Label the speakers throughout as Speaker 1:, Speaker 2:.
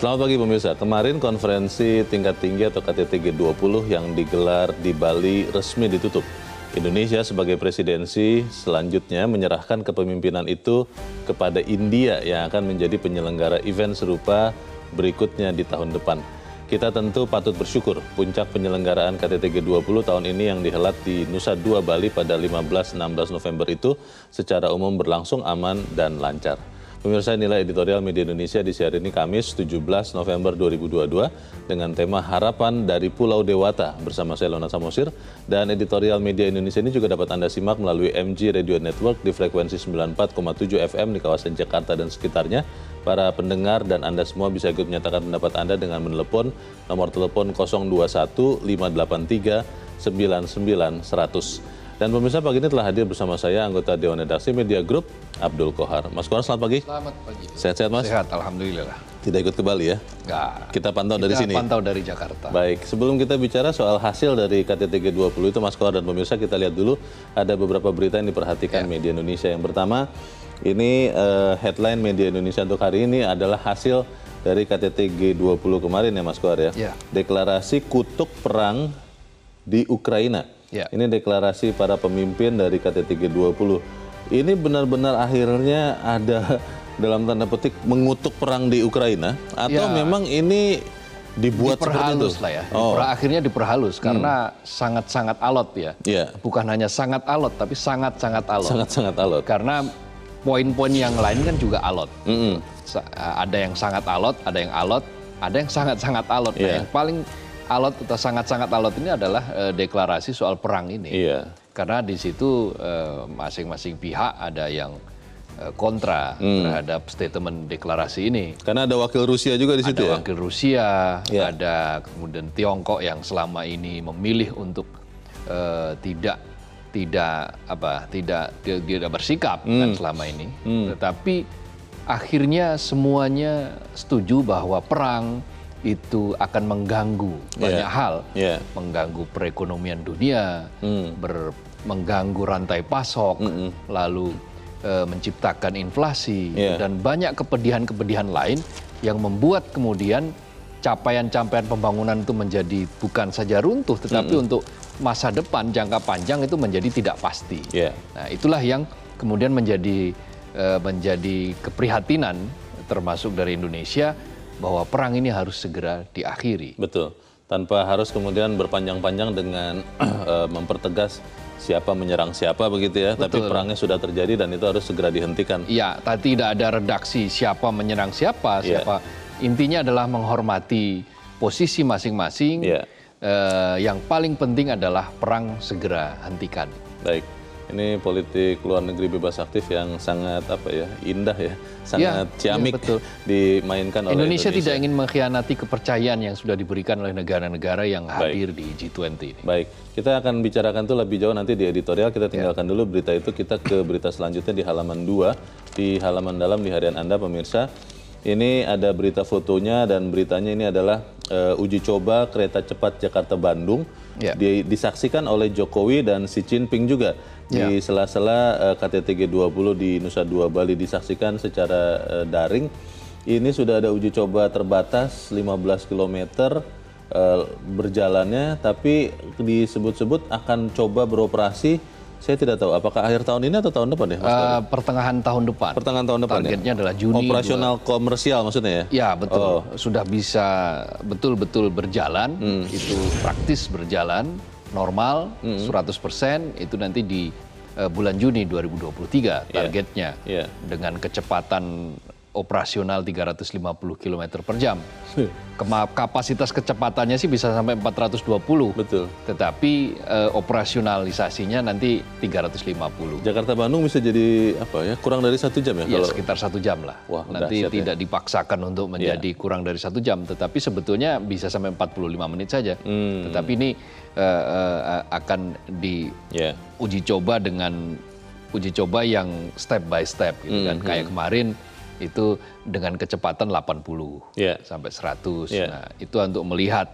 Speaker 1: Selamat pagi pemirsa. Kemarin konferensi tingkat tinggi atau KTT G20 yang digelar di Bali resmi ditutup. Indonesia sebagai presidensi selanjutnya menyerahkan kepemimpinan itu kepada India yang akan menjadi penyelenggara event serupa berikutnya di tahun depan. Kita tentu patut bersyukur puncak penyelenggaraan KTT G20 tahun ini yang dihelat di Nusa Dua Bali pada 15-16 November itu secara umum berlangsung aman dan lancar. Pemirsa, inilah editorial Media Indonesia di siang ini Kamis 17 November 2022 dengan tema Harapan dari Pulau Dewata bersama saya Leonard Samosir, dan editorial Media Indonesia ini juga dapat Anda simak melalui MG Radio Network di frekuensi 94,7 FM di kawasan Jakarta dan sekitarnya. Para pendengar dan Anda semua bisa ikut menyatakan pendapat Anda dengan menelepon nomor telepon 021 583 99 100. Dan pemirsa, pagi ini telah hadir bersama saya anggota Dewan Redaksi Media Group, Abdul Kohar. Mas Kohar, selamat pagi.
Speaker 2: Selamat pagi.
Speaker 1: Sehat-sehat, Mas?
Speaker 2: Sehat, alhamdulillah.
Speaker 1: Tidak ikut ke Bali ya?
Speaker 2: Enggak.
Speaker 1: Kita pantau dari sini?
Speaker 2: Kita pantau dari Jakarta.
Speaker 1: Baik, sebelum kita bicara soal hasil dari KTT G20 itu, Mas Kohar dan pemirsa, kita lihat dulu ada beberapa berita yang diperhatikan Media Indonesia. Yang pertama, ini headline Media Indonesia untuk hari ini adalah hasil dari KTT G20 kemarin ya, Mas Kohar ya? Deklarasi kutuk perang di Ukraina. Ini deklarasi para pemimpin dari KTT G20. Ini benar-benar akhirnya ada dalam tanda petik mengutuk perang di Ukraina atau memang ini dibuat seperti itu?
Speaker 2: Lah ya. Akhirnya diperhalus karena sangat-sangat alot ya. Bukan hanya sangat alot tapi sangat-sangat alot.
Speaker 1: Sangat-sangat alot.
Speaker 2: Karena poin-poin yang lain kan juga alot. Ada yang sangat alot, ada yang alot, ada yang sangat-sangat alot. Nah, yang paling alot atau sangat-sangat alot ini adalah deklarasi soal perang ini. Karena di situ masing-masing pihak ada yang kontra terhadap statement deklarasi ini.
Speaker 1: Karena ada wakil Rusia juga di situ
Speaker 2: ya? Ada wakil Rusia, ada kemudian Tiongkok yang selama ini memilih untuk tidak bersikap kan selama ini. Tetapi akhirnya semuanya setuju bahwa perang itu akan mengganggu banyak hal, mengganggu perekonomian dunia, mengganggu rantai pasok, lalu menciptakan inflasi, dan banyak kepedihan-kepedihan lain yang membuat kemudian capaian-capaian pembangunan itu menjadi bukan saja runtuh, tetapi untuk masa depan jangka panjang itu menjadi tidak pasti. Nah, itulah yang kemudian menjadi keprihatinan termasuk dari Indonesia, bahwa perang ini harus segera diakhiri.
Speaker 1: Betul, tanpa harus kemudian berpanjang-panjang dengan mempertegas siapa menyerang siapa begitu ya. Betul. Tapi perangnya sudah terjadi dan itu harus segera dihentikan.
Speaker 2: Iya, tidak ada redaksi siapa menyerang siapa. Intinya adalah menghormati posisi masing-masing. Yang paling penting adalah perang segera hentikan.
Speaker 1: Baik. Ini politik luar negeri bebas aktif yang sangat indah ya, sangat ciamik dimainkan oleh
Speaker 2: Indonesia. Tidak ingin mengkhianati kepercayaan yang sudah diberikan oleh negara-negara yang hadir di G20 ini.
Speaker 1: Baik, kita akan bicarakan itu lebih jauh nanti di editorial. Kita tinggalkan dulu berita itu, kita ke berita selanjutnya di halaman 2, di halaman dalam di harian Anda pemirsa. Ini ada berita fotonya dan beritanya ini adalah uji coba kereta cepat Jakarta-Bandung. Disaksikan oleh Jokowi dan Xi Jinping juga. Di sela-sela KTT G20 di Nusa Dua Bali disaksikan secara daring. Ini sudah ada uji coba terbatas 15 km berjalannya, tapi disebut-sebut akan coba beroperasi. Saya tidak tahu apakah akhir tahun ini atau tahun depan ya, Mas?
Speaker 2: Pertengahan tahun depan.
Speaker 1: Pertengahan tahun depan.
Speaker 2: Targetnya adalah Juni.
Speaker 1: Operasional komersial maksudnya ya?
Speaker 2: Ya, betul. Sudah bisa betul-betul berjalan, itu praktis berjalan. Normal, 100%, itu nanti di bulan Juni 2023 targetnya. Dengan kecepatan operasional 350 km per jam. Kapasitas kecepatannya sih bisa sampai 420.
Speaker 1: Betul.
Speaker 2: Tetapi operasionalisasinya nanti 350.
Speaker 1: Jakarta-Bandung bisa jadi kurang dari 1 jam ya?
Speaker 2: Iya, sekitar 1 jam lah.
Speaker 1: Wah,
Speaker 2: nanti tidak dipaksakan untuk menjadi kurang dari 1 jam. Tetapi sebetulnya bisa sampai 45 menit saja. Tetapi ini akan diuji coba dengan uji coba yang step by step gitu kan. Kayak kemarin itu dengan kecepatan 80 sampai 100. Nah, itu untuk melihat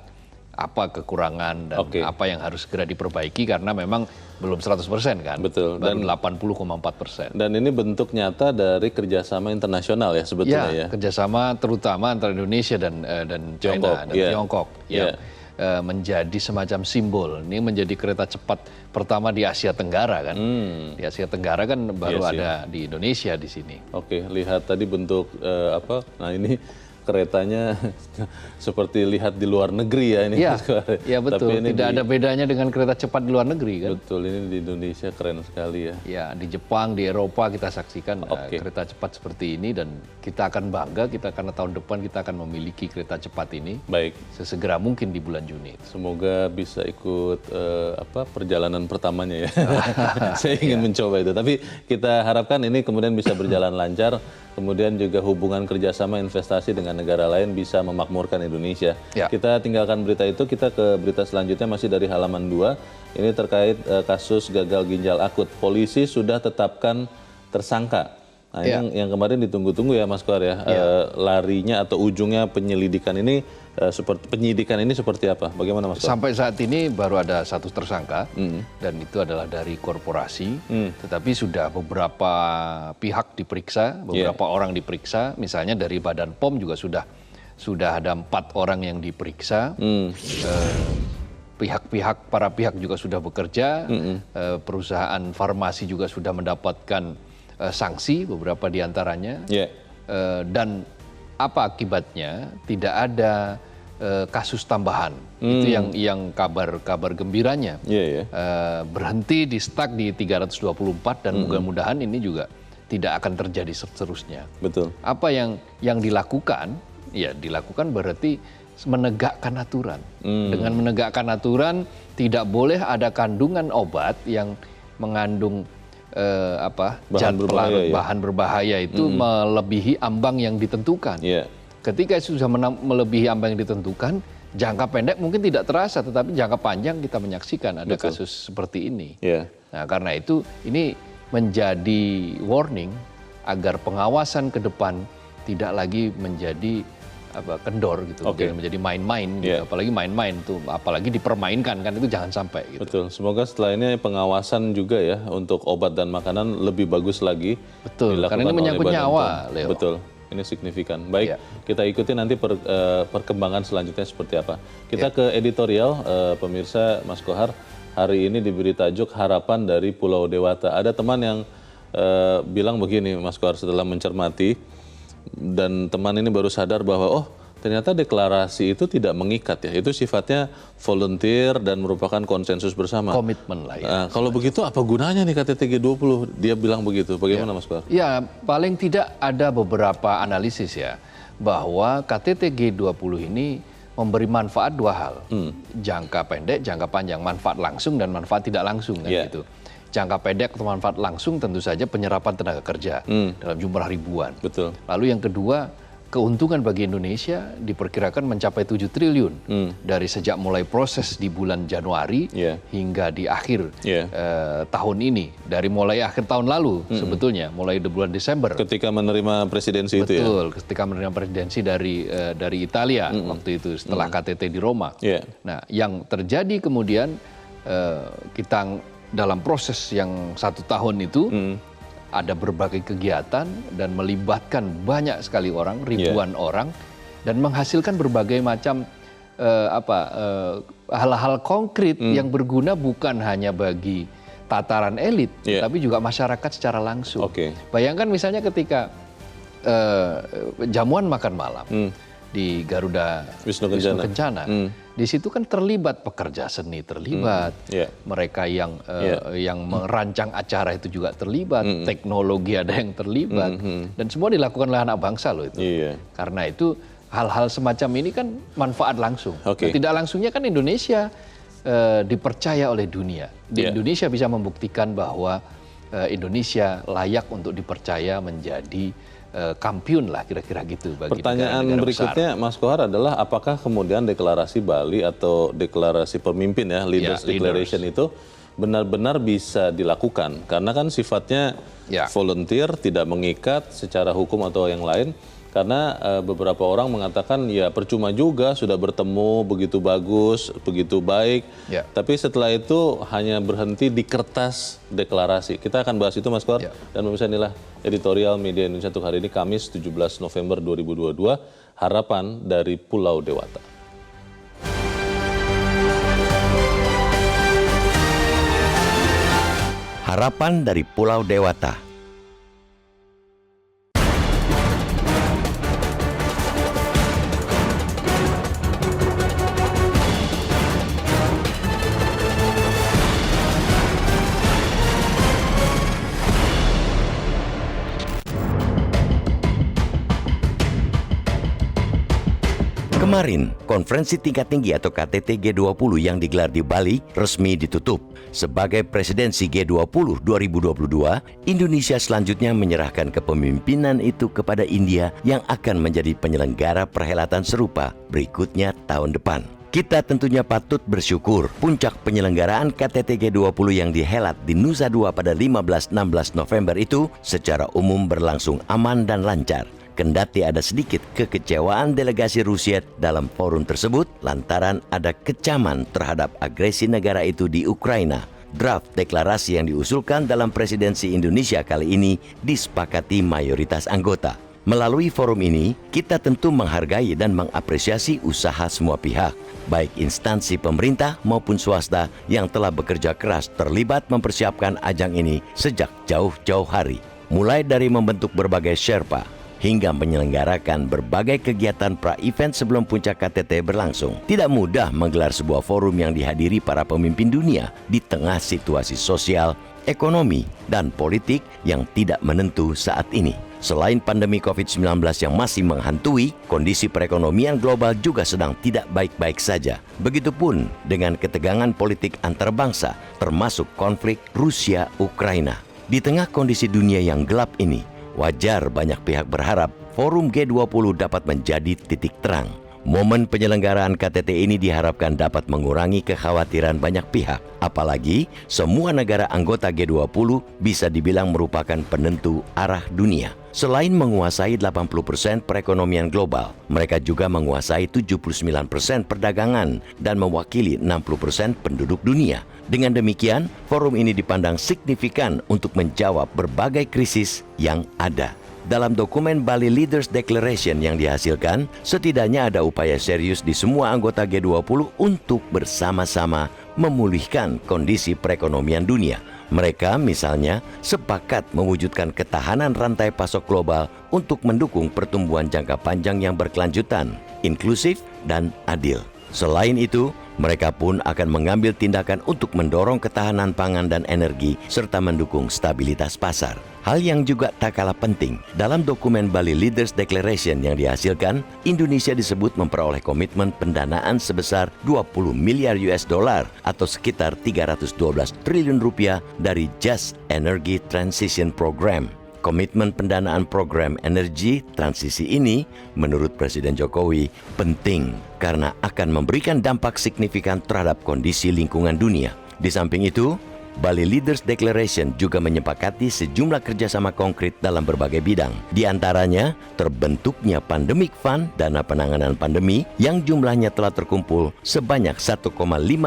Speaker 2: apa kekurangan dan apa yang harus segera diperbaiki karena memang belum 100% kan.
Speaker 1: Betul.
Speaker 2: Baru 80,4%.
Speaker 1: Dan ini bentuk nyata dari kerjasama internasional ya sebetulnya ya.
Speaker 2: Kerjasama terutama antara Indonesia dan China dan Tiongkok yang menjadi semacam simbol. Ini menjadi kereta cepat pertama di Asia Tenggara kan. Di Asia Tenggara kan baru ada di Indonesia di sini.
Speaker 1: Oke, lihat tadi bentuk Nah ini keretanya seperti lihat di luar negeri ya ini.
Speaker 2: Iya betul. Tapi tidak ada bedanya dengan kereta cepat di luar negeri kan.
Speaker 1: Betul, ini di Indonesia keren sekali ya.
Speaker 2: Ya, di Jepang, di Eropa kita saksikan kereta cepat seperti ini dan kita akan bangga karena tahun depan kita akan memiliki kereta cepat ini.
Speaker 1: Baik.
Speaker 2: Sesegera mungkin di bulan Juni.
Speaker 1: Semoga bisa ikut perjalanan pertamanya ya. Saya ingin mencoba itu. Tapi kita harapkan ini kemudian bisa berjalan lancar. Kemudian juga hubungan kerjasama investasi dengan negara lain bisa memakmurkan Indonesia. Kita tinggalkan berita itu, kita ke berita selanjutnya masih dari halaman 2. Ini terkait kasus gagal ginjal akut. Polisi sudah tetapkan tersangka. Nah, yang kemarin ditunggu-tunggu ya Mas Kohar ya. Larinya atau ujungnya penyidikan ini seperti apa? Bagaimana Mas Kohar?
Speaker 2: Sampai saat ini baru ada satu tersangka dan itu adalah dari korporasi. Tetapi sudah beberapa pihak diperiksa, beberapa orang diperiksa. Misalnya dari Badan POM juga sudah ada 4 orang yang diperiksa. Para pihak juga sudah bekerja. Perusahaan farmasi juga sudah mendapatkan sanksi beberapa diantaranya. Dan apa akibatnya? Tidak ada kasus tambahan. Itu yang kabar gembiranya. Berhenti di stuck di 324 dan mudah-mudahan ini juga tidak akan terjadi seterusnya.
Speaker 1: Betul.
Speaker 2: Apa yang dilakukan? Ya dilakukan berarti menegakkan aturan. Dengan menegakkan aturan tidak boleh ada kandungan obat yang mengandung bahan berbahaya itu melebihi ambang yang ditentukan. Ketika sudah melebihi ambang yang ditentukan, jangka pendek mungkin tidak terasa, tetapi jangka panjang kita menyaksikan ada kasus seperti ini. Nah, karena itu ini menjadi warning agar pengawasan ke depan tidak lagi menjadi kendor gitu, menjadi main-main, gitu. Apalagi main-main tuh, apalagi dipermainkan kan itu jangan sampai. Gitu.
Speaker 1: Betul. Semoga setelah ini pengawasan juga ya untuk obat dan makanan lebih bagus lagi.
Speaker 2: Betul. Karena ini menyangkut nyawa, Leo.
Speaker 1: Betul. Ini signifikan. Baik, kita ikuti nanti perkembangan selanjutnya seperti apa. Kita ke editorial, pemirsa Mas Kohar. Hari ini diberi tajuk Harapan dari Pulau Dewata. Ada teman yang bilang begini, Mas Kohar, setelah mencermati. Dan teman ini baru sadar bahwa ternyata deklarasi itu tidak mengikat ya. Itu sifatnya volunteer dan merupakan konsensus bersama.
Speaker 2: Komitmen lah ya.
Speaker 1: Nah, kalau begitu apa gunanya nih KTT G20? Dia bilang begitu. Bagaimana Mas Kohar?
Speaker 2: Ya, paling tidak ada beberapa analisis ya. Bahwa KTT G20 ini memberi manfaat 2 hal. Jangka pendek, jangka panjang. Manfaat langsung dan manfaat tidak langsung kan gitu. Jangka pendek atau manfaat langsung tentu saja penyerapan tenaga kerja dalam jumlah ribuan.
Speaker 1: Betul.
Speaker 2: Lalu yang kedua, keuntungan bagi Indonesia diperkirakan mencapai 7 triliun dari sejak mulai proses di bulan Januari hingga di akhir tahun ini. Dari mulai akhir tahun lalu sebetulnya, mulai di bulan Desember.
Speaker 1: Ketika menerima presidensi itu ya?
Speaker 2: Betul, ketika menerima presidensi dari Italia waktu itu setelah KTT di Roma. Nah, yang terjadi kemudian kita dalam proses yang 1 tahun itu ada berbagai kegiatan dan melibatkan banyak sekali orang, ribuan orang, dan menghasilkan berbagai macam hal-hal konkret yang berguna bukan hanya bagi tataran elit, tapi juga masyarakat secara langsung. Bayangkan misalnya ketika jamuan makan malam di Garuda Wisnu Kencana. Di situ kan terlibat pekerja seni terlibat, mereka yang merancang acara itu juga terlibat, teknologi ada yang terlibat, dan semua dilakukan oleh anak bangsa loh itu. Karena itu hal-hal semacam ini kan manfaat langsung. Tidak langsungnya kan Indonesia dipercaya oleh dunia. Indonesia bisa membuktikan bahwa Indonesia layak untuk dipercaya menjadi kampiun lah kira-kira gitu bagi
Speaker 1: pertanyaan
Speaker 2: negara-negara
Speaker 1: berikutnya
Speaker 2: besar.
Speaker 1: Mas Kohar adalah apakah kemudian deklarasi Bali atau deklarasi pemimpin ya Leaders Declaration itu benar-benar bisa dilakukan karena kan sifatnya volunteer, tidak mengikat secara hukum atau yang lain. Karena beberapa orang mengatakan ya percuma juga sudah bertemu begitu bagus, begitu baik.
Speaker 2: Ya.
Speaker 1: Tapi setelah itu hanya berhenti di kertas deklarasi. Kita akan bahas itu Mas Kor.
Speaker 2: Ya.
Speaker 1: Dan pemirsa inilah editorial Media Indonesia untuk hari ini Kamis 17 November 2022. Harapan dari Pulau Dewata.
Speaker 3: Harapan dari Pulau Dewata. Kemarin, konferensi tingkat tinggi atau KTT G20 yang digelar di Bali resmi ditutup. Sebagai presidensi G20 2022, Indonesia selanjutnya menyerahkan kepemimpinan itu kepada India yang akan menjadi penyelenggara perhelatan serupa berikutnya tahun depan. Kita tentunya patut bersyukur puncak penyelenggaraan KTT G20 yang dihelat di Nusa Dua pada 15-16 November itu secara umum berlangsung aman dan lancar. Kendati ada sedikit kekecewaan delegasi Rusia dalam forum tersebut lantaran ada kecaman terhadap agresi negara itu di Ukraina. Draft deklarasi yang diusulkan dalam presidensi Indonesia kali ini disepakati mayoritas anggota. Melalui forum ini, kita tentu menghargai dan mengapresiasi usaha semua pihak, baik instansi pemerintah maupun swasta yang telah bekerja keras terlibat mempersiapkan ajang ini sejak jauh-jauh hari. Mulai dari membentuk berbagai Sherpa, hingga menyelenggarakan berbagai kegiatan pra-event sebelum puncak KTT berlangsung. Tidak mudah menggelar sebuah forum yang dihadiri para pemimpin dunia di tengah situasi sosial, ekonomi, dan politik yang tidak menentu saat ini. Selain pandemi COVID-19 yang masih menghantui, kondisi perekonomian global juga sedang tidak baik-baik saja. Begitupun dengan ketegangan politik antar bangsa, termasuk konflik Rusia-Ukraina. Di tengah kondisi dunia yang gelap ini, wajar banyak pihak berharap forum G20 dapat menjadi titik terang. Momen penyelenggaraan KTT ini diharapkan dapat mengurangi kekhawatiran banyak pihak. Apalagi semua negara anggota G20 bisa dibilang merupakan penentu arah dunia. Selain menguasai 80% perekonomian global, mereka juga menguasai 79% perdagangan dan mewakili 60% penduduk dunia. Dengan demikian, forum ini dipandang signifikan untuk menjawab berbagai krisis yang ada. Dalam dokumen Bali Leaders Declaration yang dihasilkan, setidaknya ada upaya serius di semua anggota G20 untuk bersama-sama memulihkan kondisi perekonomian dunia. Mereka misalnya sepakat mewujudkan ketahanan rantai pasok global untuk mendukung pertumbuhan jangka panjang yang berkelanjutan, inklusif, dan adil. Selain itu, mereka pun akan mengambil tindakan untuk mendorong ketahanan pangan dan energi serta mendukung stabilitas pasar. Hal yang juga tak kalah penting, dalam dokumen Bali Leaders Declaration yang dihasilkan, Indonesia disebut memperoleh komitmen pendanaan sebesar 20 miliar US dollar atau sekitar 312 triliun rupiah dari Just Energy Transition Program. Komitmen pendanaan program energi transisi ini, menurut Presiden Jokowi, penting karena akan memberikan dampak signifikan terhadap kondisi lingkungan dunia. Di samping itu, Bali Leaders Declaration juga menyepakati sejumlah kerjasama konkret dalam berbagai bidang. Di antaranya, terbentuknya Pandemic Fund, dana penanganan pandemi, yang jumlahnya telah terkumpul sebanyak 1,5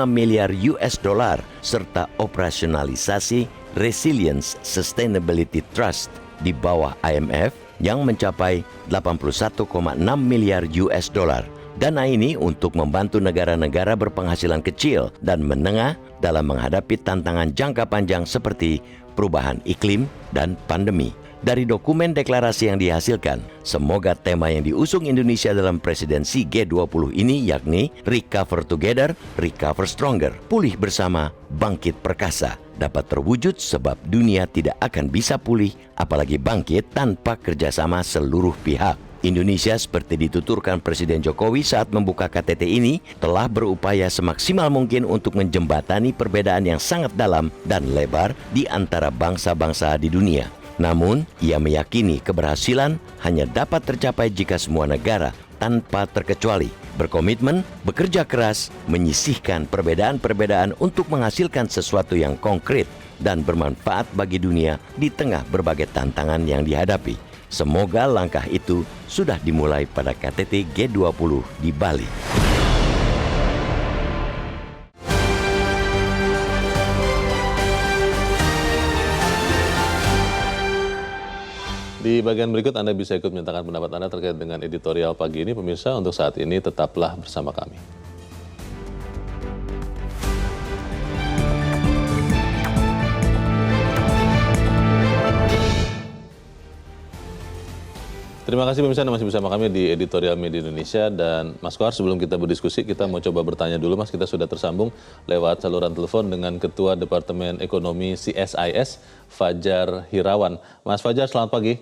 Speaker 3: miliar US dollar, serta operasionalisasi Resilience Sustainability Trust di bawah IMF yang mencapai 81,6 miliar US dollar. Dana ini untuk membantu negara-negara berpenghasilan kecil dan menengah dalam menghadapi tantangan jangka panjang seperti perubahan iklim dan pandemi. Dari dokumen deklarasi yang dihasilkan, semoga tema yang diusung Indonesia dalam presidensi G20 ini yakni Recover Together, Recover Stronger, pulih bersama, bangkit perkasa, dapat terwujud sebab dunia tidak akan bisa pulih, apalagi bangkit tanpa kerjasama seluruh pihak. Indonesia seperti dituturkan Presiden Jokowi saat membuka KTT ini telah berupaya semaksimal mungkin untuk menjembatani perbedaan yang sangat dalam dan lebar di antara bangsa-bangsa di dunia. Namun, ia meyakini keberhasilan hanya dapat tercapai jika semua negara tanpa terkecuali berkomitmen, bekerja keras, menyisihkan perbedaan-perbedaan untuk menghasilkan sesuatu yang konkret dan bermanfaat bagi dunia di tengah berbagai tantangan yang dihadapi. Semoga langkah itu sudah dimulai pada KTT G20 di Bali.
Speaker 1: Di bagian berikut Anda bisa ikut menyatakan pendapat Anda terkait dengan editorial pagi ini. Pemirsa, untuk saat ini tetaplah bersama kami. Terima kasih pemirsa Anda masih bersama kami di Editorial Media Indonesia. Dan Mas Kohar, sebelum kita berdiskusi, kita mau coba bertanya dulu Mas. Kita sudah tersambung lewat saluran telepon dengan Ketua Departemen Ekonomi CSIS, Fajar Hirawan. Mas Fajar, selamat pagi.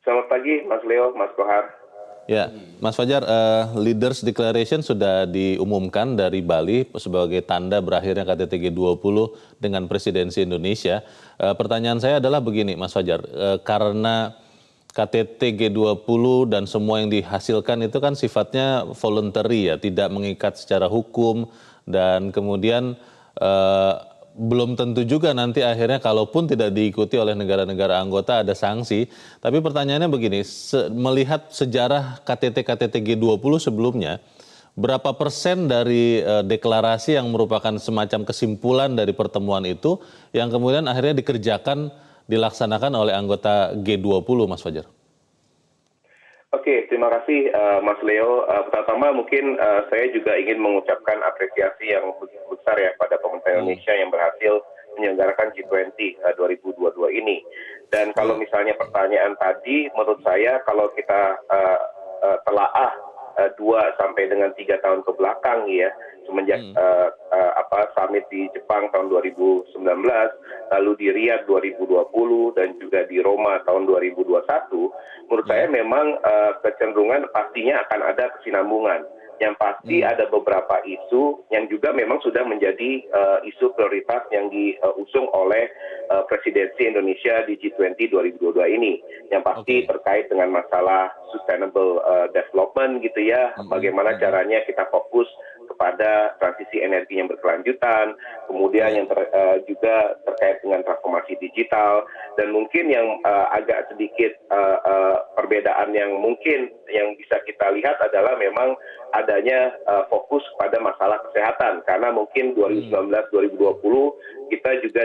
Speaker 4: Selamat pagi Mas Leo, Mas Kohar.
Speaker 1: Ya, Mas Fajar, Leaders Declaration sudah diumumkan dari Bali sebagai tanda berakhirnya KTT G20 dengan presidensi Indonesia. Pertanyaan saya adalah begini Mas Fajar, karena KTT G20 dan semua yang dihasilkan itu kan sifatnya voluntary ya, tidak mengikat secara hukum, dan kemudian belum tentu juga nanti akhirnya kalaupun tidak diikuti oleh negara-negara anggota ada sanksi. Tapi pertanyaannya begini, melihat sejarah KTT G20 sebelumnya, berapa persen dari deklarasi yang merupakan semacam kesimpulan dari pertemuan itu yang kemudian akhirnya dilaksanakan oleh anggota G20, Mas Fajar?
Speaker 4: Oke, terima kasih Mas Leo. Pertama mungkin saya juga ingin mengucapkan apresiasi yang begitu besar ya pada pemerintah Indonesia yang berhasil menyelenggarakan G20 2022 ini. Dan kalau misalnya pertanyaan tadi, menurut saya kalau kita telaah 2 sampai dengan 3 tahun ke belakang ya, semenjak summit di Jepang tahun 2019, lalu di Riyadh 2020 dan juga di Roma tahun 2021, menurut saya memang kecenderungan pastinya akan ada kesinambungan. Yang pasti ada beberapa isu yang juga memang sudah menjadi isu prioritas yang diusung oleh presidensi Indonesia di G20 2022 ini. Yang pasti terkait dengan masalah sustainable development gitu ya, bagaimana caranya kita fokus kepada transisi energi yang berkelanjutan, kemudian yang juga terkait dengan transformasi digital, dan mungkin yang agak sedikit perbedaan yang mungkin yang bisa kita lihat adalah memang adanya fokus pada masalah kesehatan, karena mungkin 2019-2020 kita juga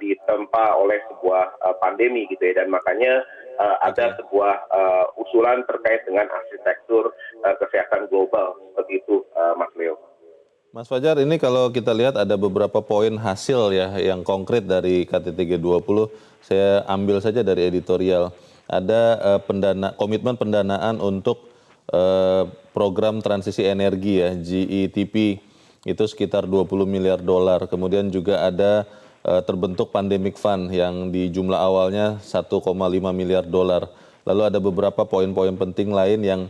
Speaker 4: ditempa oleh sebuah pandemi gitu ya, dan makanya ada sebuah usulan terkait dengan arsitektur kesehatan global, seperti itu Mas Leo.
Speaker 1: Mas Fajar, ini kalau kita lihat ada beberapa poin hasil ya yang konkret dari KTT G20, saya ambil saja dari editorial. Ada komitmen pendanaan untuk program transisi energi ya, GETP, itu sekitar $20 miliar. Kemudian juga ada terbentuk pandemic fund yang di jumlah awalnya $1,5 miliar. Lalu ada beberapa poin-poin penting lain yang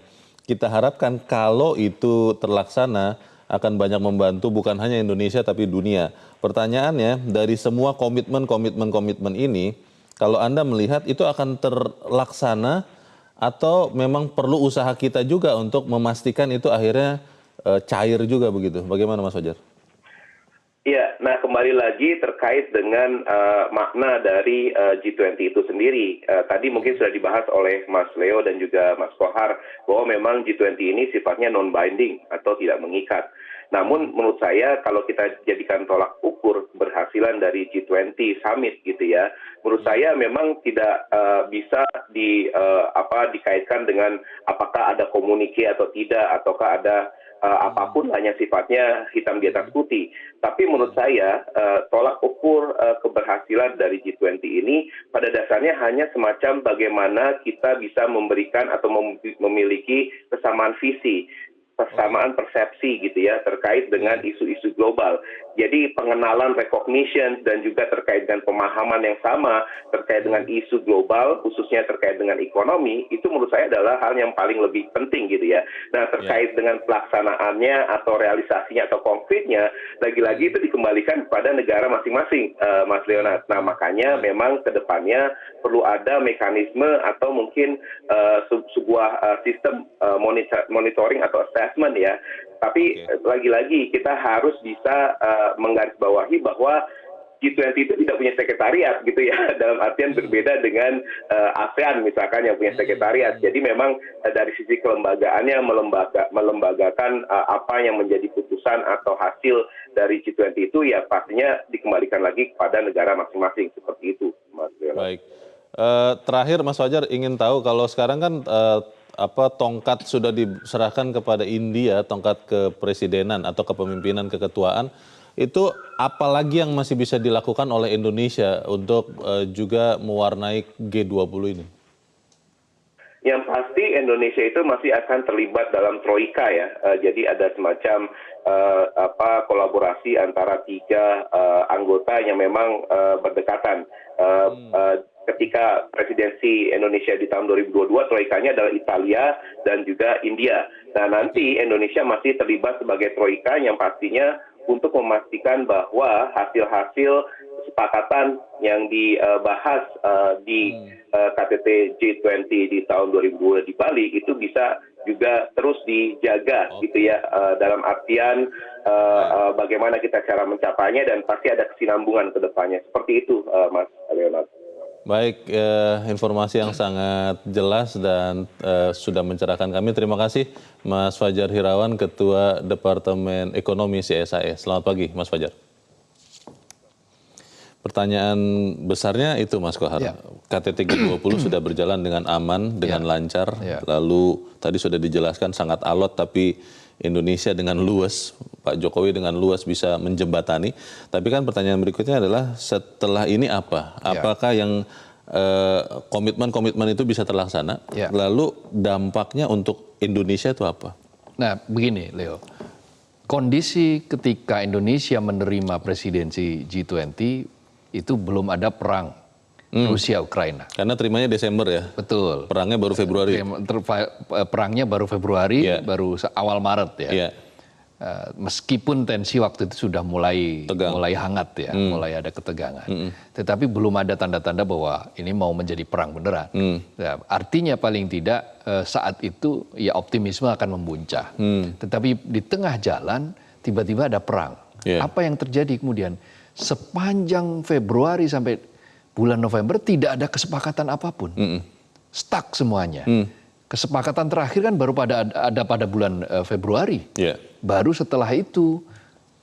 Speaker 1: kita harapkan kalau itu terlaksana akan banyak membantu bukan hanya Indonesia tapi dunia. Pertanyaannya, dari semua komitmen ini, kalau Anda melihat itu akan terlaksana atau memang perlu usaha kita juga untuk memastikan itu akhirnya cair juga begitu? Bagaimana Mas Fajar?
Speaker 4: Iya, nah kembali lagi terkait dengan makna dari G20 itu sendiri. Tadi mungkin sudah dibahas oleh Mas Leo dan juga Mas Kohar bahwa memang G20 ini sifatnya non-binding atau tidak mengikat. Namun menurut saya kalau kita jadikan tolak ukur keberhasilan dari G20 Summit gitu ya, menurut saya memang tidak bisa dikaitkan dengan apakah ada komunike atau tidak, ataukah ada apapun hanya sifatnya hitam di atas putih. Tapi menurut saya tolak ukur keberhasilan dari G20 ini pada dasarnya hanya semacam bagaimana kita bisa memberikan atau memiliki kesamaan visi, kesamaan persepsi gitu ya terkait dengan isu-isu global. Jadi pengenalan, recognition, dan juga terkait dengan pemahaman yang sama terkait dengan isu global, khususnya terkait dengan ekonomi, itu menurut saya adalah hal yang paling lebih penting gitu ya. Nah terkait dengan pelaksanaannya atau realisasinya atau konkretnya, lagi-lagi itu dikembalikan kepada negara masing-masing, Mas Leonard. Nah makanya memang ke depannya perlu ada mekanisme atau mungkin sebuah sistem monitoring atau assessment ya. Tapi lagi-lagi kita harus bisa menggarisbawahi bahwa G20 itu tidak punya sekretariat gitu ya, dalam artian berbeda dengan ASEAN misalkan yang punya sekretariat. Jadi memang dari sisi kelembagaannya melembagakan apa yang menjadi putusan atau hasil dari G20 itu ya pastinya dikembalikan lagi kepada negara masing-masing, seperti itu, Mas Leonard.
Speaker 1: Baik. Terakhir Mas Fajar ingin tahu, kalau sekarang kan tongkat sudah diserahkan kepada India, tongkat kepresidenan atau kepemimpinan keketuaan, itu apalagi yang masih bisa dilakukan oleh Indonesia untuk juga mewarnai G20 ini?
Speaker 4: Yang pasti Indonesia itu masih akan terlibat dalam troika ya. Jadi ada semacam kolaborasi antara 3 anggota yang memang berdekatan. Ketika presidensi Indonesia di tahun 2022, troikanya adalah Italia dan juga India. Nah, nanti Indonesia masih terlibat sebagai troika yang pastinya untuk memastikan bahwa hasil-hasil kesepakatan yang dibahas di KTT G20 di tahun 2022 di Bali itu bisa juga terus dijaga gitu ya, dalam artian bagaimana kita cara mencapainya dan pasti ada kesinambungan ke depannya. Seperti itu, Mas Leonard.
Speaker 1: Baik, informasi yang sangat jelas dan sudah mencerahkan kami. Terima kasih Mas Fajar Hirawan, Ketua Departemen Ekonomi CSAE. Selamat pagi Mas Fajar. Pertanyaan besarnya itu Mas Kohar, ya. KTT G20 sudah berjalan dengan aman, dengan lancar, lalu tadi sudah dijelaskan sangat alot, tapi Indonesia dengan luas, Pak Jokowi dengan luas bisa menjembatani. Tapi kan pertanyaan berikutnya adalah setelah ini apa? Apakah yang komitmen-komitmen itu bisa terlaksana? Lalu dampaknya untuk Indonesia itu apa?
Speaker 2: Nah begini Leo, kondisi ketika Indonesia menerima presidensi G20 itu belum ada perang Rusia-Ukraina.
Speaker 1: Karena terimanya Desember ya?
Speaker 2: Betul.
Speaker 1: Perangnya baru Februari?
Speaker 2: Perangnya baru Februari, baru awal Maret ya. Meskipun tensi waktu itu sudah mulai hangat ya, mulai ada ketegangan. Tetapi belum ada tanda-tanda bahwa ini mau menjadi perang beneran. Nah, artinya paling tidak saat itu ya optimisme akan membuncah. Tetapi di tengah jalan tiba-tiba ada perang. Apa yang terjadi kemudian? Sepanjang Februari sampai bulan November tidak ada kesepakatan apapun, stuck semuanya. Kesepakatan terakhir kan baru pada bulan Februari. Baru setelah itu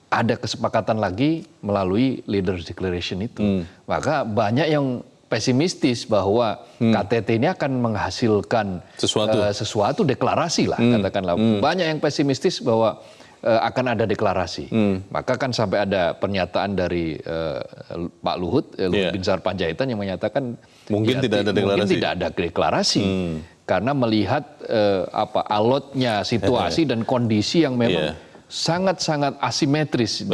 Speaker 2: ada kesepakatan lagi melalui Leaders Declaration itu. Maka banyak yang pesimistis bahwa KTT ini akan menghasilkan sesuatu deklarasi lah, katakanlah. Banyak yang pesimistis bahwa akan ada deklarasi. Maka kan sampai ada pernyataan dari Pak Luhut Binsar Panjaitan yang menyatakan
Speaker 1: mungkin tidak ada deklarasi.
Speaker 2: Karena melihat alotnya situasi dan kondisi yang memang sangat-sangat asimetris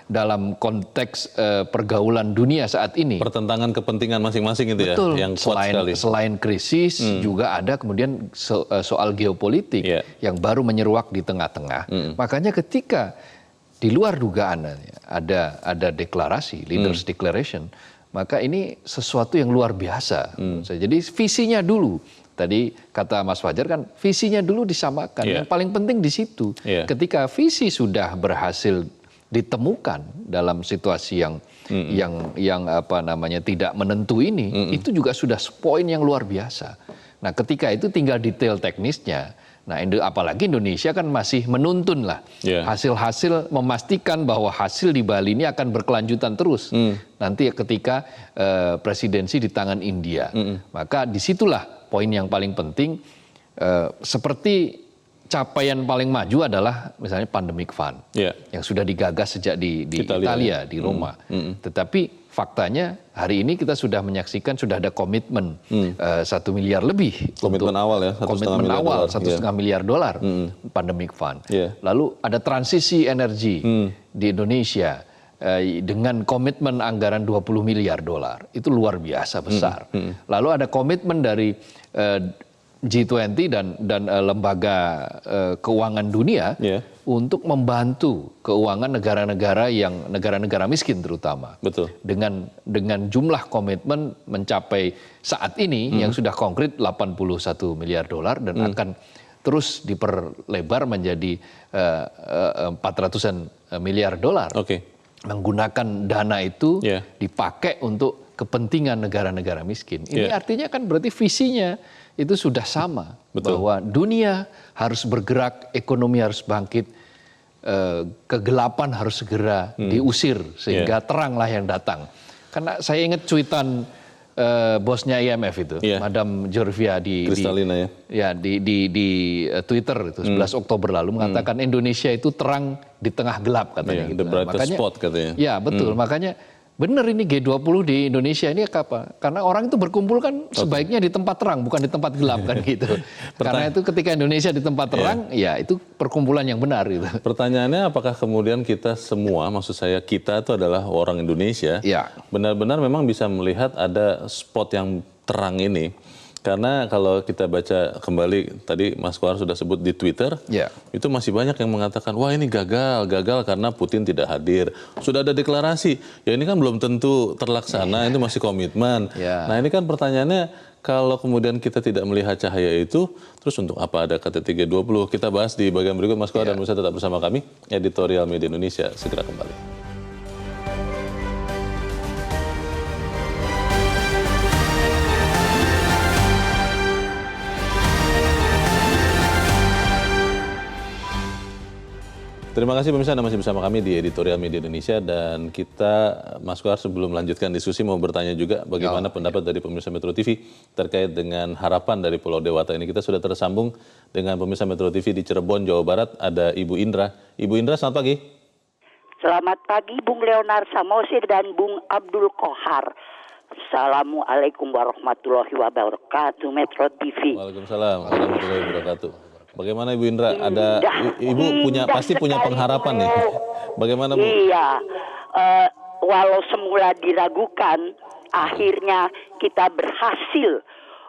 Speaker 2: dalam konteks pergaulan dunia saat ini.
Speaker 1: Pertentangan kepentingan masing-masing itu ya, yang kuat sekali. Selain krisis juga ada kemudian soal geopolitik yang baru menyeruak di tengah-tengah. Makanya ketika di luar dugaan ada deklarasi, Leaders Declaration, maka ini sesuatu yang luar biasa. Jadi visinya dulu. Tadi kata Mas Fajar kan visinya dulu disamakan. Yang paling penting di situ. Ketika visi sudah berhasil ditemukan dalam situasi yang tidak menentu ini, itu juga sudah poin yang luar biasa. Nah, ketika itu tinggal detail teknisnya. Nah, apalagi Indonesia kan masih menuntun lah hasil-hasil, memastikan bahwa hasil di Bali ini akan berkelanjutan terus. Nanti ketika presidensi di tangan India, maka disitulah poin yang paling penting. Seperti capaian paling maju adalah misalnya pandemic fund yang sudah digagas sejak di Italia, di Roma. Tetapi faktanya hari ini kita sudah menyaksikan sudah ada komitmen 1 miliar lebih. Komitmen awal ya,
Speaker 2: $1,5 miliar pandemic fund. Lalu ada transisi energi di Indonesia dengan komitmen anggaran $20 miliar. Itu luar biasa besar. Lalu ada komitmen dari G20 dan lembaga keuangan dunia untuk membantu keuangan negara-negara miskin terutama.
Speaker 1: Betul.
Speaker 2: Dengan jumlah komitmen mencapai saat ini yang sudah konkret $81 miliar dan akan terus diperlebar menjadi $400 miliar. menggunakan dana itu dipakai untuk kepentingan negara-negara miskin. Ini artinya kan berarti visinya itu sudah sama.
Speaker 1: Betul.
Speaker 2: Bahwa dunia harus bergerak, ekonomi harus bangkit, kegelapan harus segera diusir sehingga teranglah yang datang. Karena saya ingat cuitan bosnya IMF itu, Madam Georgia di Twitter itu 11 Oktober lalu mengatakan Indonesia itu terang di tengah gelap katanya.
Speaker 1: The brightest spot katanya.
Speaker 2: Ya betul, makanya benar ini G20 di Indonesia ini apa? Karena orang itu berkumpul kan sebaiknya di tempat terang, bukan di tempat gelap kan gitu. Karena itu ketika Indonesia di tempat terang, ya itu perkumpulan yang benar gitu.
Speaker 1: Pertanyaannya apakah kemudian kita semua, maksud saya kita itu adalah orang Indonesia, benar-benar memang bisa melihat ada spot yang terang ini. Karena kalau kita baca kembali, tadi Mas Kohar sudah sebut di Twitter, itu masih banyak yang mengatakan, wah ini gagal karena Putin tidak hadir. Sudah ada deklarasi, ya ini kan belum tentu terlaksana, itu masih komitmen. Nah ini kan pertanyaannya, kalau kemudian kita tidak melihat cahaya itu, terus untuk apa ada KTT G20? Kita bahas di bagian berikut, Mas Kohar dan Musa tetap bersama kami, Editorial Media Indonesia, segera kembali. Terima kasih pemirsa, Anda masih bersama kami di Editorial Media Indonesia, dan kita, Mas Kohar, sebelum melanjutkan diskusi mau bertanya juga bagaimana pendapat dari pemirsa Metro TV terkait dengan harapan dari Pulau Dewata ini. Kita sudah tersambung dengan pemirsa Metro TV di Cirebon, Jawa Barat, ada Ibu Indra. Ibu Indra, selamat pagi.
Speaker 5: Selamat pagi Bung Leonard Samosir dan Bung Abdul Kohar. Assalamualaikum warahmatullahi wabarakatuh, Metro TV.
Speaker 1: Waalaikumsalam warahmatullahi wabarakatuh. Bagaimana Ibu Indra? Ibu pasti punya pengharapan nih. Bagaimana Bu?
Speaker 5: Iya, walau semula diragukan, akhirnya kita berhasil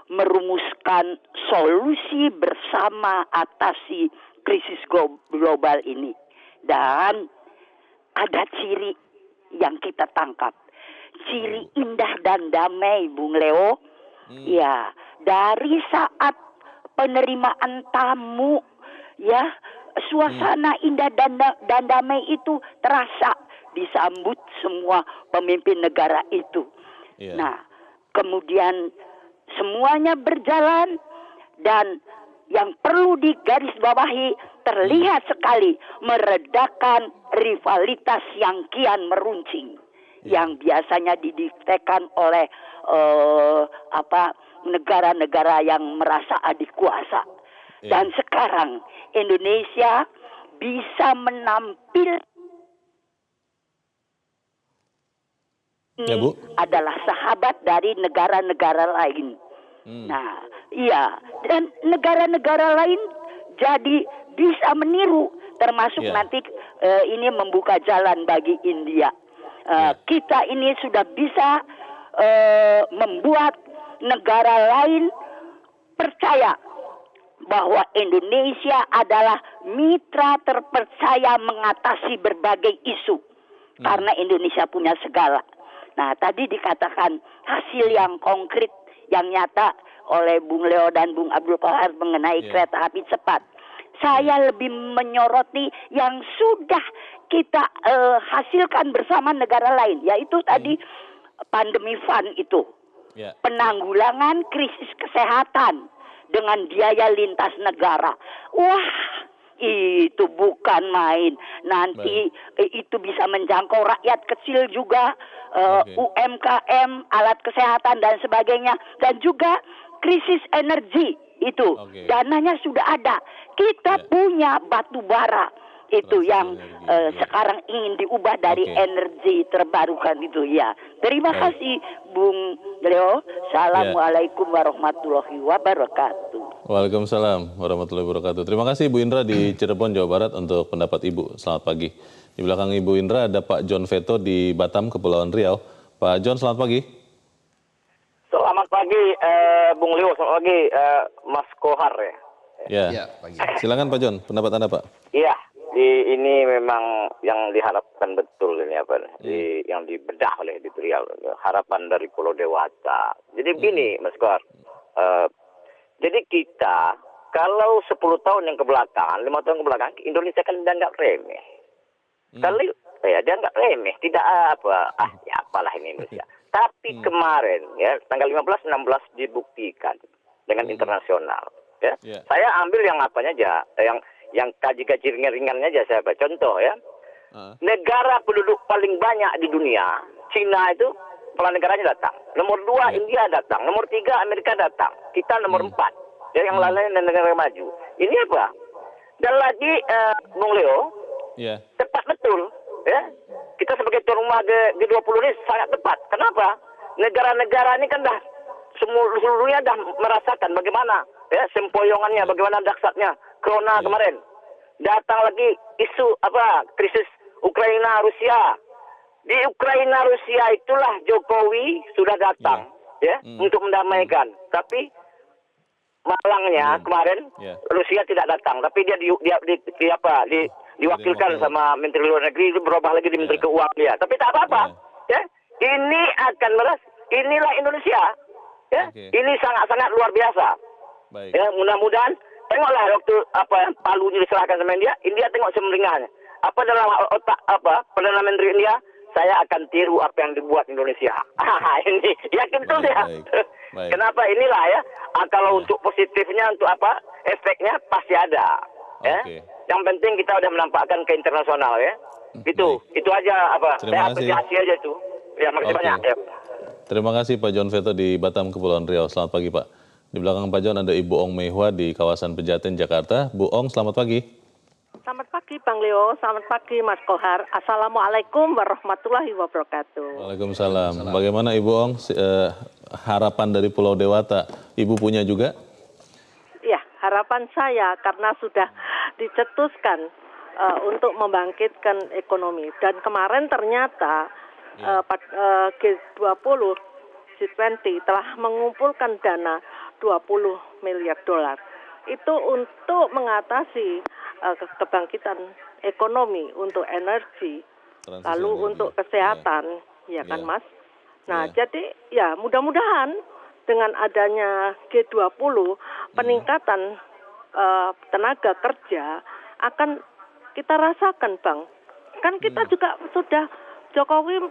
Speaker 5: merumuskan solusi bersama atasi krisis global ini. Dan ada ciri yang kita tangkap, ciri indah dan damai, Bung Leo. Ya, dari saat penerimaan tamu, ya, suasana indah dan damai itu terasa disambut semua pemimpin negara itu. Nah, kemudian semuanya berjalan, dan yang perlu digarisbawahi, terlihat sekali meredakan rivalitas yang kian meruncing, yang biasanya didiktekan oleh negara-negara yang merasa adik kuasa. Dan sekarang Indonesia bisa menampil ini adalah sahabat dari negara-negara lain. Nah, iya, dan negara-negara lain jadi bisa meniru, termasuk nanti ini membuka jalan bagi India. Kita ini sudah bisa membuat negara lain percaya bahwa Indonesia adalah mitra terpercaya mengatasi berbagai isu. Karena Indonesia punya segala. Nah, tadi dikatakan hasil yang konkret, yang nyata oleh Bung Leo dan Bung Abdul Kohar mengenai kereta api cepat. Saya lebih menyoroti yang sudah kita hasilkan bersama negara lain, yaitu tadi pandemi fund itu. Penanggulangan krisis kesehatan dengan biaya lintas negara. Wah, itu bukan main. Nanti itu bisa menjangkau rakyat kecil juga, UMKM, alat kesehatan dan sebagainya. Dan juga krisis energi itu. Dananya sudah ada. Kita punya batu bara. Itu yang sekarang ingin diubah dari energi terbarukan itu, ya. Terima kasih Bung Leo. Assalamualaikum warahmatullahi wabarakatuh.
Speaker 1: Waalaikumsalam warahmatullahi wabarakatuh. Terima kasih Ibu Indra di Cirebon, Jawa Barat untuk pendapat Ibu. Selamat pagi. Di belakang Ibu Indra ada Pak John Veto di Batam, Kepulauan Riau. Pak John, selamat pagi.
Speaker 6: Selamat pagi Bung Leo, selamat pagi Mas Kohar ya.
Speaker 1: Ya, silakan Pak John, pendapat Anda Pak.
Speaker 6: Iya. Ini memang yang diharapkan betul ini yang dibedah oleh editorial, harapan dari Pulau Dewata. Jadi begini Mas Kohar, jadi kita kalau 10 tahun yang kebelakang, 5 tahun kebelakang, Indonesia kan dianggap remeh. ya, dia nggak remeh, tidak ya apalah ini Indonesia. Tapi kemarin ya tanggal 15-16 dibuktikan dengan internasional. Ya, saya ambil yang apanya aja, yang kaji-kaji ringan-ringannya aja saya baca. Contoh ya, negara penduduk paling banyak di dunia, Cina itu kepala negaranya datang. Nomor 2 India datang, nomor 3 Amerika datang, kita nomor 4. Ya, yang lain negara maju. Ini apa? Dan lagi Bung Leo, tepat betul. Ya, kita sebagai tuan rumah G20 ini sangat tepat. Kenapa? Negara-negara ini kan dah seluruhnya dah merasakan bagaimana ya sempoyongannya, bagaimana dahsyatnya corona kemarin. Datang lagi isu krisis Ukraina Rusia. Di Ukraina Rusia itulah Jokowi sudah datang untuk mendamaikan. Tapi malangnya kemarin Rusia tidak datang, tapi dia diwakilkan sama Menteri Luar Negeri, itu berubah lagi di Menteri Keuangan dia. Tapi tak apa-apa. Ya. Ini akan balas. Inilah Indonesia. Ya. Ini sangat-sangat luar biasa.
Speaker 1: Baik.
Speaker 6: Ya, mudah-mudahan tengoklah waktu palunya diserahkan sama India tengok semeringahnya. Apa dalam otak Perdana Menteri India, saya akan tiru apa yang dibuat Indonesia. Ini yakin betul ya.
Speaker 1: Baik. Kenapa
Speaker 6: inilah ya? Kalau untuk positifnya, untuk efeknya pasti ada. Ya. Yang penting kita udah menampakkan ke internasional ya. Itu aja saya apresiasi aja itu. Ya, makasih banyak. Ya.
Speaker 1: Terima kasih Pak John Veto di Batam, Kepulauan Riau. Selamat pagi Pak. Di belakang Pak John ada Ibu Ong Mehua di kawasan Pejaten, Jakarta. Bu Ong, selamat pagi.
Speaker 7: Selamat pagi Bang Leo, selamat pagi Mas Kohar. Assalamualaikum warahmatullahi wabarakatuh.
Speaker 1: Waalaikumsalam. Bagaimana Ibu Ong, harapan dari Pulau Dewata? Ibu punya juga?
Speaker 7: Ya, harapan saya karena sudah dicetuskan untuk membangkitkan ekonomi. Dan kemarin ternyata G20, G20 telah mengumpulkan dana 20 miliar dolar. Itu untuk mengatasi kebangkitan ekonomi, untuk energi, lalu untuk kesehatan, ya kan Mas? Nah, jadi ya mudah-mudahan dengan adanya G20, peningkatan tenaga kerja akan kita rasakan, Bang. Kan kita juga sudah, Jokowi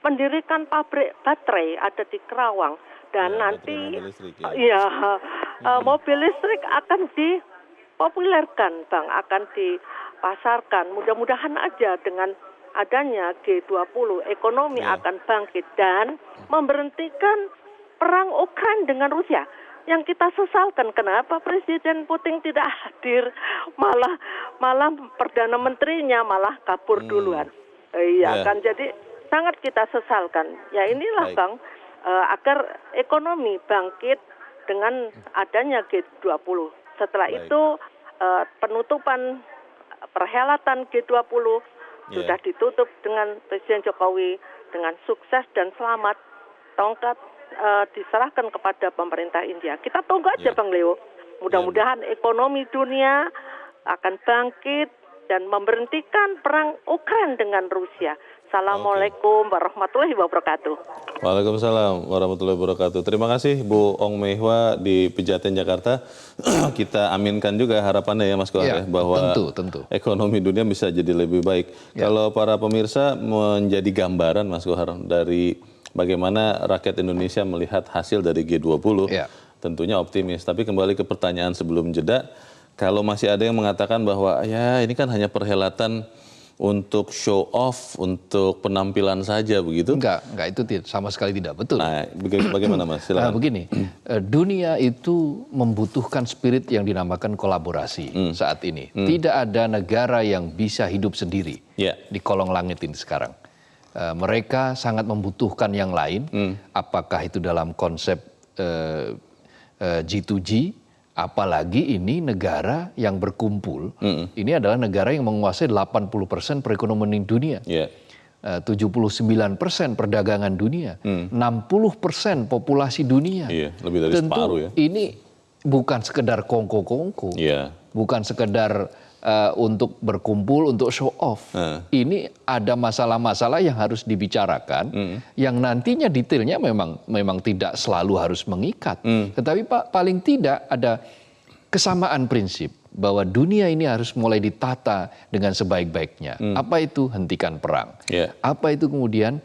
Speaker 7: mendirikan pabrik baterai ada di Kerawang. Dan nanti mobil listrik akan dipopulerkan, Bang, akan dipasarkan. Mudah-mudahan aja dengan adanya G20 ekonomi akan bangkit dan memberhentikan perang Ukraina dengan Rusia. Yang kita sesalkan kenapa Presiden Putin tidak hadir, malah Perdana Menterinya malah kabur duluan. Iya kan, jadi sangat kita sesalkan. Ya inilah Bang, agar ekonomi bangkit dengan adanya G20. Setelah itu penutupan perhelatan G20 sudah ditutup dengan Presiden Jokowi dengan sukses dan selamat. Tongkat diserahkan kepada pemerintah India. Kita tunggu aja Bang Leo. Mudah-mudahan ekonomi dunia akan bangkit dan memberhentikan perang Ukraina dengan Rusia. Assalamualaikum warahmatullahi wabarakatuh.
Speaker 1: Waalaikumsalam warahmatullahi wabarakatuh. Terima kasih Bu Ong Mehua di Pejaten, Jakarta. Kita aminkan juga harapannya ya Mas Kohar, bahwa
Speaker 2: tentu.
Speaker 1: ekonomi dunia bisa jadi lebih baik. Kalau para pemirsa menjadi gambaran Mas Kohar dari bagaimana rakyat Indonesia melihat hasil dari G20, tentunya optimis. Tapi kembali ke pertanyaan sebelum jeda, kalau masih ada yang mengatakan bahwa ya ini kan hanya perhelatan untuk show off, untuk penampilan saja begitu?
Speaker 2: Enggak, itu sama sekali tidak betul.
Speaker 1: Nah, bagaimana Mas? Silakan.
Speaker 2: Nah, begini, dunia itu membutuhkan spirit yang dinamakan kolaborasi saat ini. Tidak ada negara yang bisa hidup sendiri di kolong langit ini sekarang. Mereka sangat membutuhkan yang lain, apakah itu dalam konsep G2G, apalagi ini negara yang berkumpul, ini adalah negara yang menguasai 80% perekonomian dunia, 79% perdagangan dunia, 60% populasi dunia.
Speaker 1: Lebih dari
Speaker 2: tentu
Speaker 1: separuh ya.
Speaker 2: Ini bukan sekedar kongko-kongko, bukan sekedar untuk berkumpul, untuk show off. Ini ada masalah-masalah yang harus dibicarakan, yang nantinya detailnya memang tidak selalu harus mengikat. Tetapi Pak, paling tidak ada kesamaan prinsip. bahwa dunia ini harus mulai ditata dengan sebaik-baiknya. Apa itu? Hentikan perang. Apa itu kemudian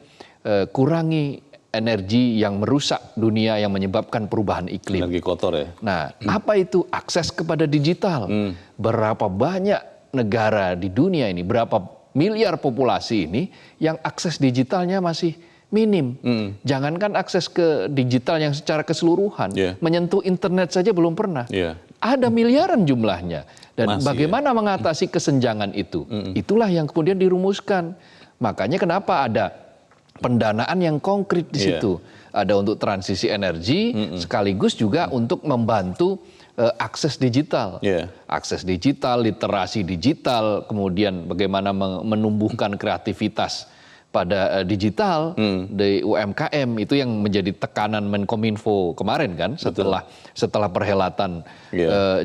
Speaker 2: kurangi energi yang merusak dunia yang menyebabkan perubahan iklim.
Speaker 1: Energi kotor ya.
Speaker 2: Nah, apa itu? Akses kepada digital. Berapa banyak negara di dunia ini, berapa miliar populasi ini yang akses digitalnya masih minim. Jangankan akses ke digital yang secara keseluruhan, menyentuh internet saja belum pernah. Ada miliaran jumlahnya. Dan
Speaker 1: masih,
Speaker 2: bagaimana mengatasi kesenjangan itu? Itulah yang kemudian dirumuskan. Makanya kenapa ada pendanaan yang konkret di situ. Ada untuk transisi energi, sekaligus juga untuk membantu akses digital. Akses digital, literasi digital, kemudian bagaimana menumbuhkan kreativitas pada digital di UMKM, itu yang menjadi tekanan Menkominfo kemarin kan, setelah perhelatan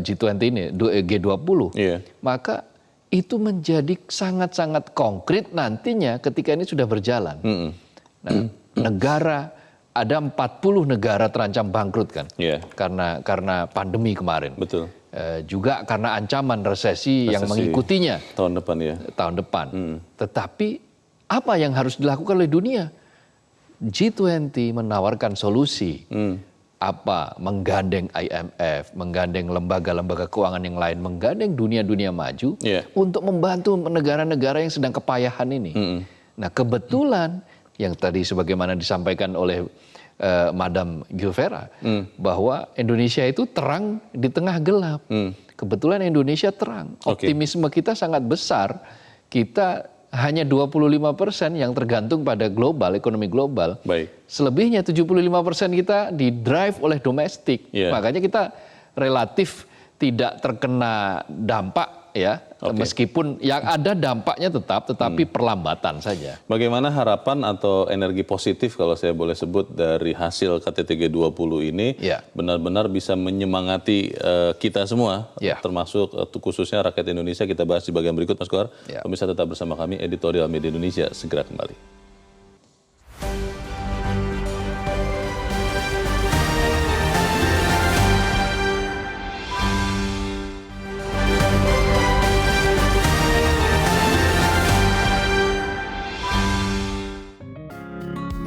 Speaker 2: G20 ini, G20. Maka itu menjadi sangat-sangat konkret nantinya ketika ini sudah berjalan. Nah, negara, ada 40 negara terancam bangkrut kan, karena pandemi kemarin.
Speaker 1: Betul.
Speaker 2: Juga karena ancaman resesi yang mengikutinya
Speaker 1: tahun depan ya.
Speaker 2: Tahun depan. Tetapi apa yang harus dilakukan oleh dunia? G20 menawarkan solusi. Apa? Menggandeng IMF, menggandeng lembaga-lembaga keuangan yang lain, menggandeng dunia-dunia maju untuk membantu negara-negara yang sedang kepayahan ini. Nah, kebetulan yang tadi sebagaimana disampaikan oleh Madam Gilvera, bahwa Indonesia itu terang di tengah gelap. Kebetulan Indonesia terang. Optimisme kita sangat besar. Kita hanya 25% yang tergantung pada global, ekonomi global. Selebihnya 75% kita di-drive oleh domestik. Makanya kita relatif tidak terkena dampak ya. Meskipun yang ada dampaknya tetapi perlambatan saja.
Speaker 1: Bagaimana harapan atau energi positif kalau saya boleh sebut dari hasil KTT G20 ini benar-benar bisa menyemangati kita semua, termasuk khususnya rakyat Indonesia. Kita bahas di bagian berikut, Mas Kohar. Pemirsa tetap bersama kami, Editorial Media Indonesia segera kembali.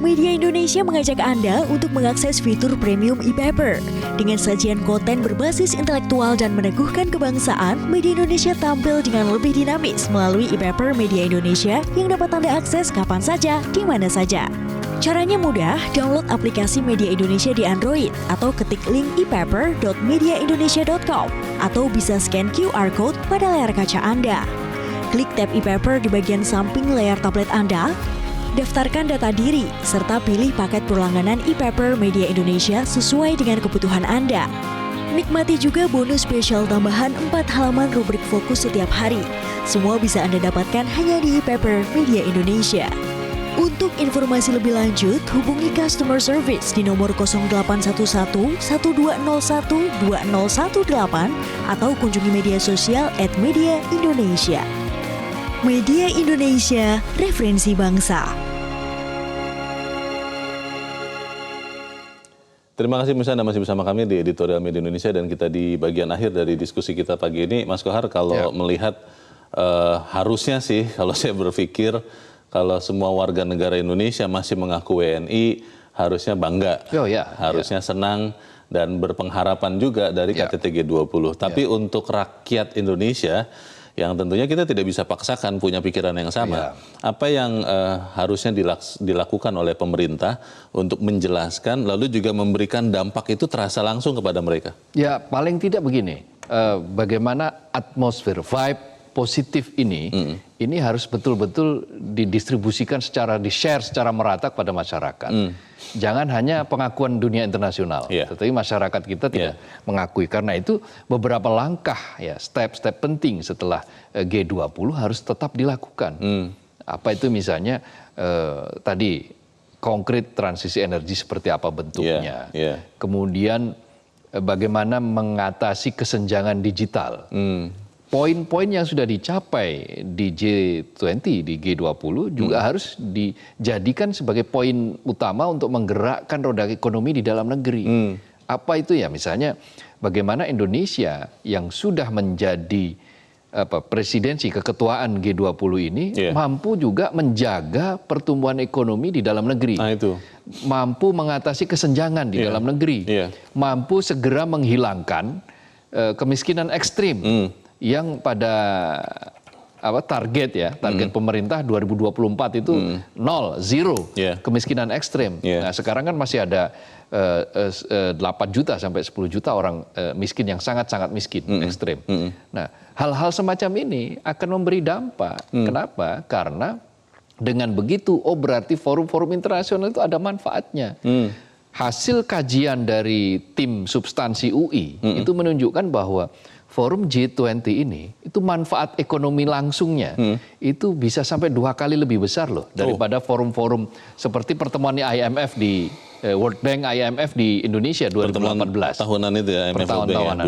Speaker 8: Media Indonesia mengajak Anda untuk mengakses fitur premium e-paper. Dengan sajian konten berbasis intelektual dan meneguhkan kebangsaan, Media Indonesia tampil dengan lebih dinamis melalui e-paper Media Indonesia yang dapat Anda akses kapan saja, di mana saja. Caranya mudah, download aplikasi Media Indonesia di Android atau ketik link e-paper.mediaindonesia.com atau bisa scan QR code pada layar kaca Anda. Klik tab e-paper di bagian samping layar tablet Anda, daftarkan data diri, serta pilih paket berlangganan e-paper Media Indonesia sesuai dengan kebutuhan Anda. Nikmati juga bonus spesial tambahan 4 halaman rubrik fokus setiap hari. Semua bisa Anda dapatkan hanya di e-paper Media Indonesia. Untuk informasi lebih lanjut, hubungi customer service di nomor 0811 1201 2018 atau kunjungi media sosial @mediaindonesia. Media Indonesia, referensi bangsa.
Speaker 1: Terima kasih pemirsa, Anda masih bersama kami di Editorial Media Indonesia dan kita di bagian akhir dari diskusi kita pagi ini. Mas Kohar, kalau melihat harusnya sih, kalau saya berpikir kalau semua warga negara Indonesia masih mengaku WNI, harusnya bangga, harusnya senang dan berpengharapan juga dari KTT G20. Tapi untuk rakyat Indonesia, yang tentunya kita tidak bisa paksakan punya pikiran yang sama. Apa yang harusnya dilakukan oleh pemerintah untuk menjelaskan lalu juga memberikan dampak itu terasa langsung kepada mereka?
Speaker 2: Ya, paling tidak begini, bagaimana atmosfer, vibe positif ini harus betul-betul didistribusikan di-share secara merata kepada masyarakat. Jangan hanya pengakuan dunia internasional, tetapi masyarakat kita tidak mengakui. Karena itu beberapa langkah, step-step penting setelah G20 harus tetap dilakukan. Apa itu misalnya tadi konkret transisi energi seperti apa bentuknya. Kemudian bagaimana mengatasi kesenjangan digital. Poin-poin yang sudah dicapai di G20, di G20 juga harus dijadikan sebagai poin utama untuk menggerakkan roda ekonomi di dalam negeri. Apa itu ya? Misalnya bagaimana Indonesia yang sudah menjadi presidensi keketuaan G20 ini mampu juga menjaga pertumbuhan ekonomi di dalam negeri.
Speaker 1: Nah, itu.
Speaker 2: Mampu mengatasi kesenjangan di dalam negeri. Mampu segera menghilangkan kemiskinan ekstrim yang pada target pemerintah 2024 itu 0, kemiskinan ekstrim. Nah, sekarang kan masih ada 8 juta sampai 10 juta orang miskin yang sangat-sangat miskin, ekstrim. Nah, hal-hal semacam ini akan memberi dampak. Kenapa? Karena dengan begitu, berarti forum-forum internasional itu ada manfaatnya. Hasil kajian dari tim substansi UI itu menunjukkan bahwa forum G20 ini itu manfaat ekonomi langsungnya itu bisa sampai 2 kali lebih besar loh daripada forum-forum seperti pertemuan IMF di World Bank IMF di Indonesia 2018.
Speaker 1: Tahunan itu ya, IMF World Bank ya,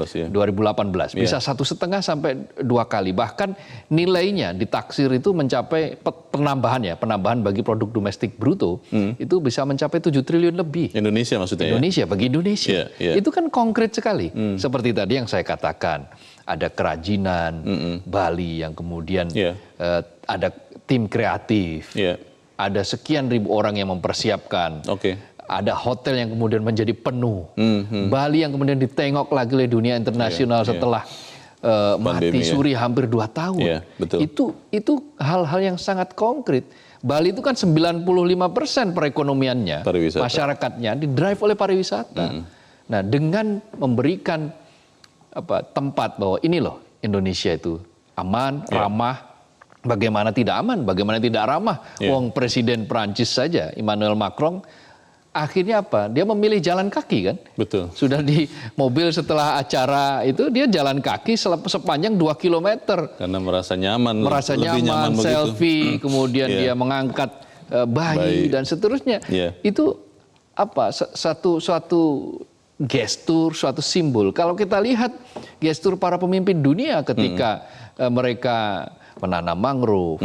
Speaker 1: 2018 ya. 2018
Speaker 2: bisa 1,5 sampai 2 kali. Bahkan nilainya ditaksir itu mencapai penambahan bagi produk domestik bruto itu bisa mencapai 7 triliun lebih.
Speaker 1: Indonesia maksudnya
Speaker 2: Indonesia, bagi Indonesia. Itu kan konkret sekali. Seperti tadi yang saya katakan, ada kerajinan Bali yang kemudian ada tim kreatif. Ada sekian ribu orang yang mempersiapkan. Ada hotel yang kemudian menjadi penuh. Bali yang kemudian ditengok lagi oleh dunia internasional setelah mati suri hampir 2 tahun. Itu hal-hal yang sangat konkret. Bali itu kan 95% perekonomiannya, masyarakatnya didrive oleh pariwisata. Nah, dengan memberikan tempat bahwa ini loh Indonesia itu aman, ramah. Bagaimana tidak aman, bagaimana tidak ramah. Wong Presiden Prancis saja, Emmanuel Macron, akhirnya dia memilih jalan kaki kan?
Speaker 1: Betul.
Speaker 2: Sudah di mobil setelah acara itu, dia jalan kaki sepanjang 2 kilometer.
Speaker 1: Karena merasa nyaman.
Speaker 2: Merasa nyaman, selfie, kemudian dia mengangkat bayi dan seterusnya. Itu suatu gestur, suatu simbol. Kalau kita lihat gestur para pemimpin dunia ketika mereka menanam mangrove,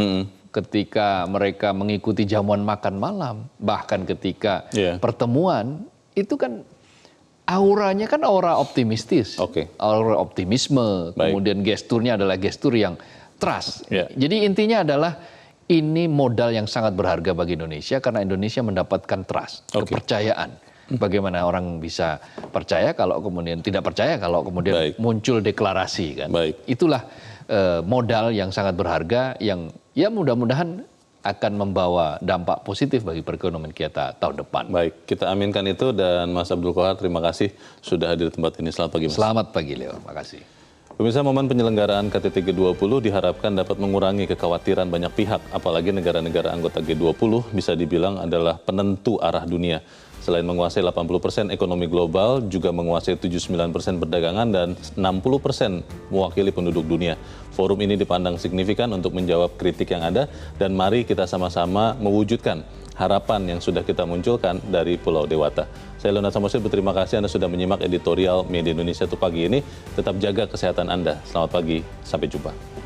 Speaker 2: ketika mereka mengikuti jamuan makan malam, bahkan ketika pertemuan, itu kan auranya kan aura optimistis, aura optimisme, kemudian gesturnya adalah gestur yang trust. Jadi intinya adalah ini modal yang sangat berharga bagi Indonesia karena Indonesia mendapatkan trust, kepercayaan. Bagaimana orang bisa percaya kalau kemudian tidak percaya kalau kemudian muncul deklarasi kan? Itulah modal yang sangat berharga yang mudah-mudahan akan membawa dampak positif bagi perekonomian kita tahun depan.
Speaker 1: Baik, kita aminkan itu dan Mas Abdul Qohar terima kasih sudah hadir di tempat ini. Selamat pagi Mas.
Speaker 2: Selamat pagi Leo, makasih.
Speaker 1: Pemirsa, momen penyelenggaraan KTT G20 diharapkan dapat mengurangi kekhawatiran banyak pihak, apalagi negara-negara anggota G20 bisa dibilang adalah penentu arah dunia. Selain menguasai 80% ekonomi global, juga menguasai 79% perdagangan dan 60% mewakili penduduk dunia. Forum ini dipandang signifikan untuk menjawab kritik yang ada dan mari kita sama-sama mewujudkan harapan yang sudah kita munculkan dari Pulau Dewata. Saya Leonard Samosir berterima kasih Anda sudah menyimak editorial Media Indonesia untuk pagi ini. Tetap jaga kesehatan Anda. Selamat pagi, sampai jumpa.